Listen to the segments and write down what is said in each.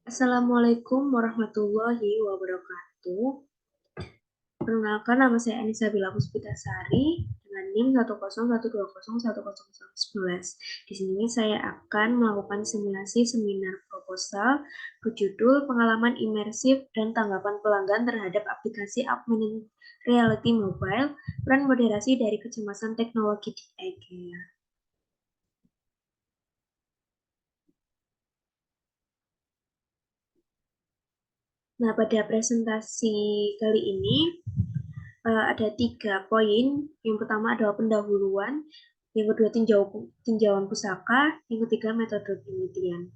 Assalamualaikum warahmatullahi wabarakatuh. Perkenalkan, nama saya Anissa Bila Puspitasari dengan NIM 101201011. Di sini saya akan melakukan simulasi seminar proposal berjudul Pengalaman Imersif dan Tanggapan Pelanggan Terhadap Aplikasi Augmented Reality Mobile, Peran Moderasi dari Kecemasan Teknologi di IKEA. Nah, pada presentasi kali ini ada 3 poin. Yang pertama adalah pendahuluan, yang kedua tinjauan pusaka, yang ketiga metode penelitian.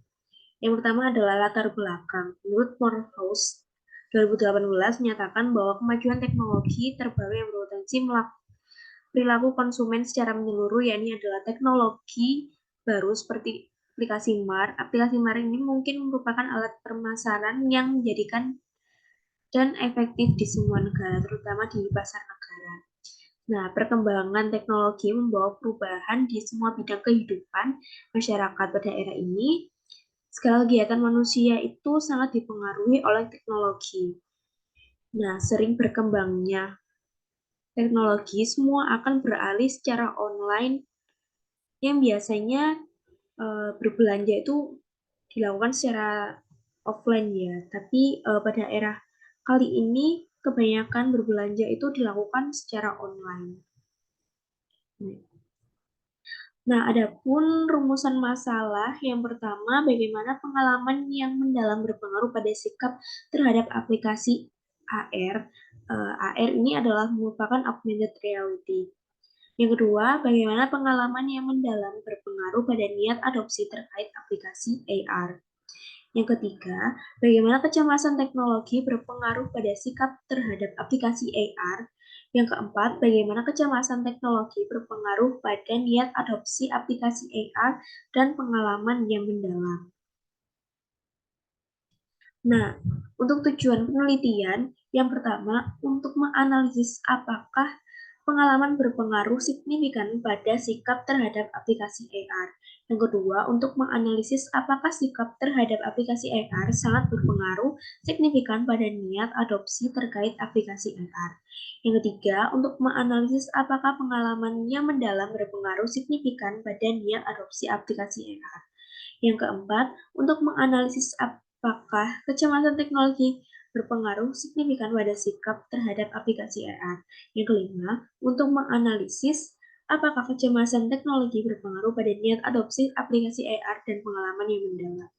Yang pertama adalah latar belakang. Menurut Morehouse 2018 menyatakan bahwa kemajuan teknologi terbaru yang berpotensi perilaku konsumen secara menyeluruh, yakni adalah teknologi baru seperti aplikasi MAR. Aplikasi MAR ini mungkin merupakan alat pemasaran yang menjadikan dan efektif di semua negara, terutama di pasar negara. Nah, perkembangan teknologi membawa perubahan di semua bidang kehidupan masyarakat pada era ini. Segala kegiatan manusia itu sangat dipengaruhi oleh teknologi. Nah, sering berkembangnya teknologi, semua akan beralih secara online yang biasanya berbelanja itu dilakukan secara offline ya. Tapi pada era kali ini kebanyakan berbelanja itu dilakukan secara online. Nah, adapun rumusan masalah yang pertama, bagaimana pengalaman yang mendalam berpengaruh pada sikap terhadap aplikasi AR. AR ini adalah merupakan augmented reality. Yang kedua, bagaimana pengalaman yang mendalam berpengaruh pada niat adopsi terkait aplikasi AR. Yang ketiga, bagaimana kecemasan teknologi berpengaruh pada sikap terhadap aplikasi AR. Yang keempat, bagaimana kecemasan teknologi berpengaruh pada niat adopsi aplikasi AR dan pengalaman yang mendalam. Nah, untuk tujuan penelitian, yang pertama, untuk menganalisis apakah pengalaman berpengaruh signifikan pada sikap terhadap aplikasi AR. Yang kedua, untuk menganalisis apakah sikap terhadap aplikasi AR sangat berpengaruh signifikan pada niat adopsi terkait aplikasi AR. Yang ketiga, untuk menganalisis apakah pengalaman yang mendalam berpengaruh signifikan pada niat adopsi aplikasi AR. Yang keempat, untuk menganalisis apakah kecemasan teknologi berpengaruh signifikan pada sikap terhadap aplikasi AR. Yang kelima, untuk menganalisis apakah kecemasan teknologi berpengaruh pada niat adopsi aplikasi AR dan pengalaman yang mendalam.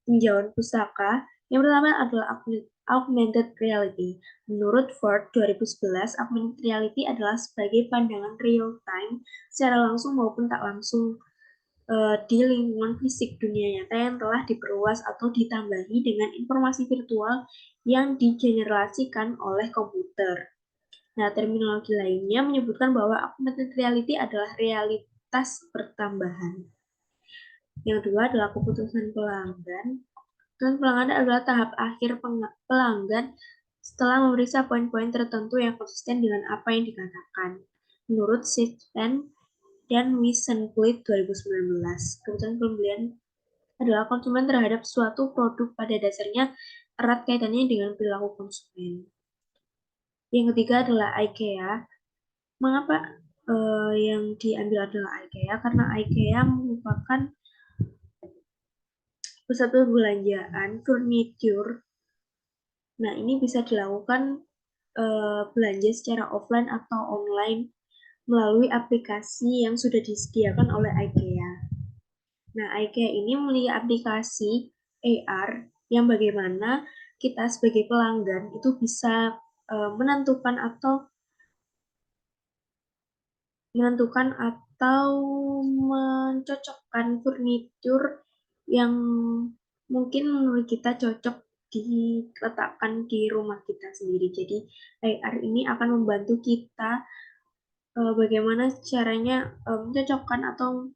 Tinjauan pustaka, yang pertama adalah augmented reality. Menurut Ford 2011, augmented reality adalah sebagai pandangan real time secara langsung maupun tak langsung di lingkungan fisik dunia nyata yang telah diperluas atau ditambahi dengan informasi virtual yang digenerasikan oleh komputer. Nah, terminologi lainnya menyebutkan bahwa augmented reality adalah realitas pertambahan. Yang kedua adalah keputusan pelanggan. Keputusan pelanggan adalah tahap akhir pelanggan setelah memeriksa poin-poin tertentu yang konsisten dengan apa yang dikatakan. Menurut Sitchin dan Wiesenfeld 2019, keputusan pembelian adalah konsumen terhadap suatu produk pada dasarnya erat kaitannya dengan perilaku konsumen. Yang ketiga adalah IKEA. Mengapa yang diambil adalah IKEA? Karena IKEA merupakan pusat perbelanjaan furniture. Nah, ini bisa dilakukan belanja secara offline atau online melalui aplikasi yang sudah disediakan oleh IKEA. Nah, IKEA ini memiliki aplikasi AR yang bagaimana kita sebagai pelanggan itu bisa menentukan atau mencocokkan furnitur yang mungkin menurut kita cocok diletakkan di rumah kita sendiri. Jadi AR ini akan membantu kita bagaimana caranya mencocokkan atau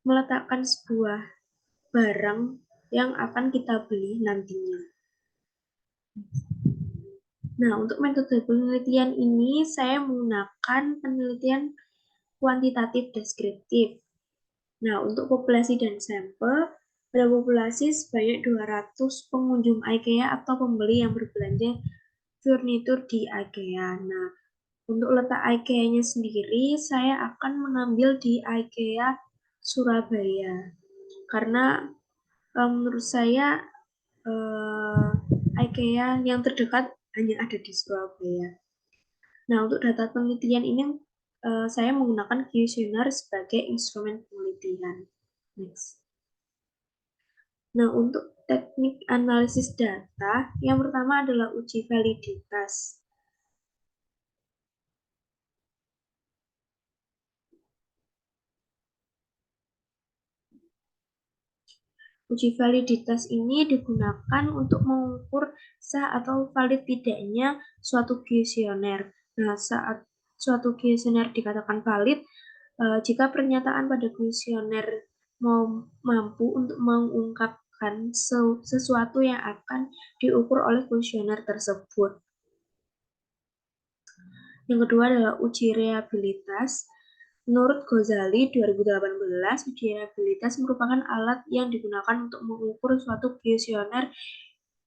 meletakkan sebuah barang yang akan kita beli nantinya. Nah, untuk metode penelitian ini saya menggunakan penelitian kuantitatif deskriptif. Nah, untuk populasi dan sampel, pada populasi sebanyak 200 pengunjung IKEA atau pembeli yang berbelanja furnitur di IKEA. Nah, untuk letak IKEA-nya sendiri, saya akan mengambil di IKEA Surabaya. Karena menurut saya IKEA yang terdekat hanya ada di Surabaya. Nah, untuk data penelitian ini saya menggunakan kuesioner sebagai instrumen penelitian. Next. Nah, untuk teknik analisis data, yang pertama adalah uji validitas. Uji validitas ini digunakan untuk mengukur sah atau valid tidaknya suatu kuesioner. Nah, saat suatu kuesioner dikatakan valid, jika pernyataan pada kuesioner mampu untuk mengungkapkan sesuatu yang akan diukur oleh kuesioner tersebut. Yang kedua adalah uji reliabilitas. Menurut Ghazali 2018, uji reliabilitas merupakan alat yang digunakan untuk mengukur suatu kuesioner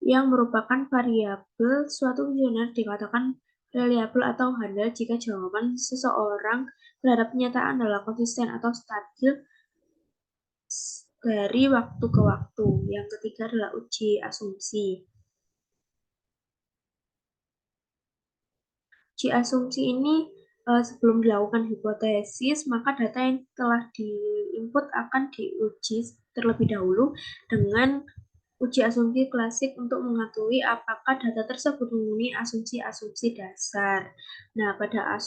yang merupakan variabel. Suatu kuesioner dikatakan reliable atau handal jika jawaban seseorang terhadap kenyataan adalah konsisten atau stabil dari waktu ke waktu. Yang ketiga adalah uji asumsi. Uji asumsi ini sebelum dilakukan hipotesis, maka data yang telah diinput akan diuji terlebih dahulu dengan uji asumsi klasik untuk mengetahui apakah data tersebut memenuhi asumsi-asumsi dasar. Nah, pada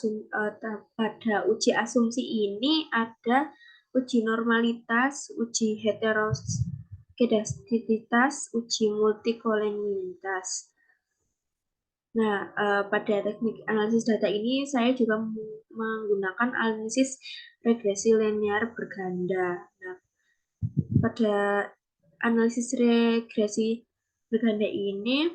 uji asumsi ini ada uji normalitas, uji heterogeneisitas, uji multikolenialitas. Nah, pada teknik analisis data ini saya juga menggunakan analisis regresi linear berganda. Nah, pada analisis regresi berganda ini,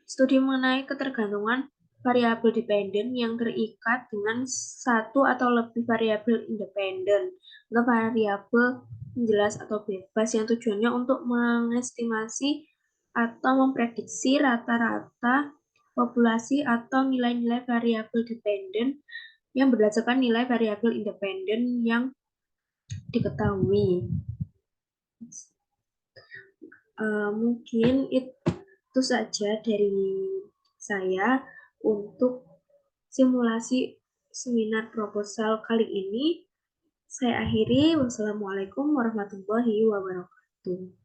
studi mengenai ketergantungan variabel dependen yang terikat dengan satu atau lebih variabel independen atau variabel jelas atau bebas yang tujuannya untuk mengestimasi atau memprediksi rata-rata populasi atau nilai-nilai variabel dependen yang berdasarkan nilai variabel independen yang diketahui. Mungkin itu saja dari saya untuk simulasi seminar proposal kali ini. Saya akhiri. Wassalamualaikum warahmatullahi wabarakatuh.